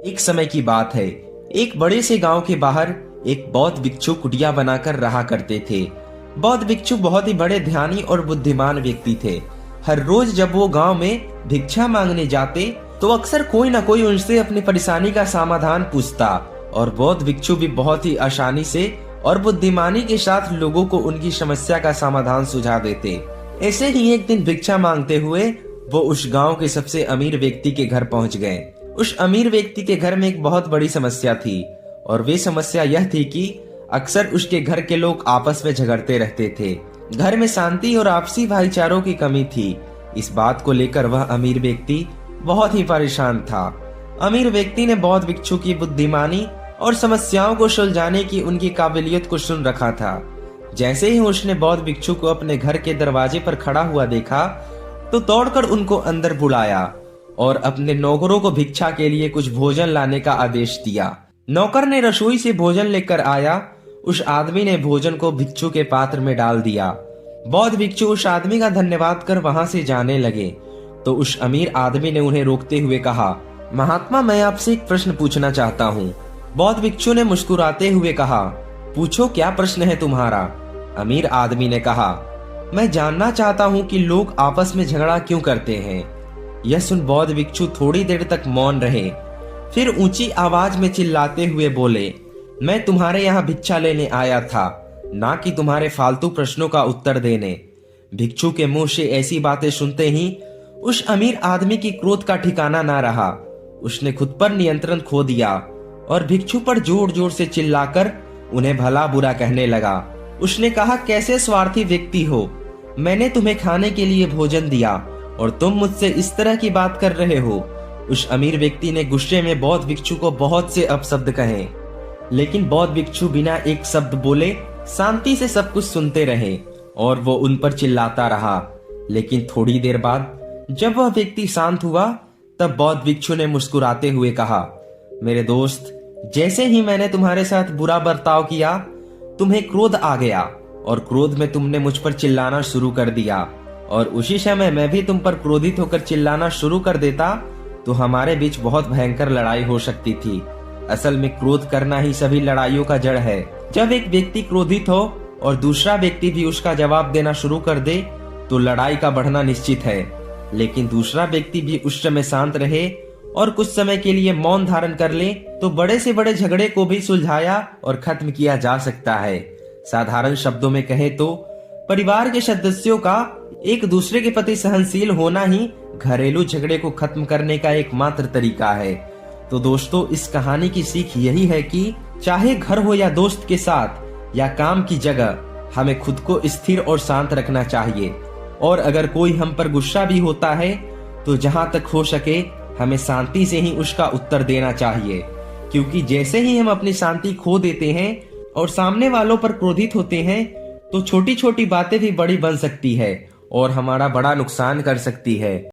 एक समय की बात है। एक बड़े से गांव के बाहर एक बौद्ध भिक्षु कुटिया बनाकर रहा करते थे। बौद्ध भिक्षु बहुत ही बड़े ध्यानी और बुद्धिमान व्यक्ति थे। हर रोज जब वो गांव में भिक्षा मांगने जाते तो अक्सर कोई न कोई उनसे अपनी परेशानी का समाधान पूछता और बौद्ध भिक्षु भी बहुत ही आसानी से और बुद्धिमानी के साथ लोगों को उनकी समस्या का समाधान सुझा देते। ऐसे ही एक दिन भिक्षा मांगते हुए वो उस गांव के सबसे अमीर व्यक्ति के घर पहुंच गए। उस अमीर व्यक्ति के घर में एक बहुत बड़ी समस्या थी और वे समस्या यह थी कि अक्सर उसके घर के लोग आपस में झगड़ते रहते थे। घर में शांति और आपसी भाईचारों की कमी थी। इस बात को लेकर वह अमीर व्यक्ति बहुत ही परेशान था। अमीर व्यक्ति ने बौद्ध भिक्षु की बुद्धिमानी और समस्याओं को सुलझाने की उनकी काबिलियत को सुन रखा था। जैसे ही उसने बौद्ध भिक्षु को अपने घर के दरवाजे पर खड़ा हुआ देखा तो दौड़कर उनको अंदर बुलाया और अपने नौकरों को भिक्षा के लिए कुछ भोजन लाने का आदेश दिया। नौकर ने रसोई से भोजन लेकर आया। उस आदमी ने भोजन को भिक्षु के पात्र में डाल दिया। बौद्ध भिक्षु उस आदमी का धन्यवाद कर वहां से जाने लगे तो उस अमीर आदमी ने उन्हें रोकते हुए कहा, महात्मा, मैं आपसे एक प्रश्न पूछना चाहता हूँ। बौद्ध भिक्षु ने मुस्कुराते हुए कहा, पूछो, क्या प्रश्न है तुम्हारा? अमीर आदमी ने कहा, मैं जानना चाहता हूँ कि लोग आपस में झगड़ा क्यों करते हैं। यह सुन बौद्ध भिक्षु थोड़ी देर तक मौन रहे, फिर ऊंची आवाज में चिल्लाते हुए बोले, मैं तुम्हारे यहाँ भिक्षा लेने आया था, ना कि तुम्हारे फालतू प्रश्नों का उत्तर देने। भिक्षु के मुंह से ऐसी बातें सुनते ही उस अमीर आदमी की क्रोध का ठिकाना ना रहा। उसने खुद पर नियंत्रण खो दिया और भिक्षु पर जोर जोर से चिल्लाकर उन्हें भला बुरा कहने लगा। उसने कहा, कैसे स्वार्थी व्यक्ति हो, मैंने तुम्हें खाने के लिए भोजन दिया और तुम मुझसे इस तरह की बात कर रहे हो। उस अमीर व्यक्ति ने गुस्से में बौद्ध भिक्षु को बहुत से अपशब्द कहे, लेकिन बौद्ध भिक्षु बिना एक शब्द बोले शांति से सब कुछ सुनते रहे और वो उन पर चिल्लाता रहा। लेकिन थोड़ी देर बाद जब वह व्यक्ति शांत हुआ तब बौद्ध भिक्षु ने मुस्कुराते हुए कहा, मेरे दोस्त, जैसे ही मैंने तुम्हारे साथ बुरा बर्ताव किया तुम्हें क्रोध आ गया और क्रोध में तुमने मुझ पर चिल्लाना शुरू कर दिया और उसी समय मैं भी तुम पर क्रोधित होकर चिल्लाना शुरू कर देता तो हमारे बीच बहुत भयंकर लड़ाई हो सकती थी। असल में क्रोध करना ही सभी लड़ाइयों का जड़ है। जब एक व्यक्ति क्रोधित हो और दूसरा व्यक्ति भी उसका जवाब देना शुरू कर दे तो लड़ाई का बढ़ना निश्चित है, लेकिन दूसरा व्यक्ति भी उस समय शांत रहे और कुछ समय के लिए मौन धारण कर ले तो बड़े से बड़े झगड़े को भी सुलझाया और खत्म किया जा सकता है। साधारण शब्दों में कहे तो परिवार के सदस्यों का एक दूसरे के प्रति सहनशील होना ही घरेलू झगड़े को खत्म करने का एकमात्र तरीका है। तो दोस्तों, इस कहानी की सीख यही है कि चाहे घर हो या दोस्त के साथ या काम की जगह, हमें खुद को स्थिर और शांत रखना चाहिए। और अगर कोई हम पर गुस्सा भी होता है तो जहां तक हो सके हमें शांति से ही उसका उत्तर देना चाहिए, क्योंकि जैसे ही हम अपनी शांति खो देते हैं और सामने वालों पर क्रोधित होते हैं तो छोटी छोटी बातें भी बड़ी बन सकती है और हमारा बड़ा नुकसान कर सकती है।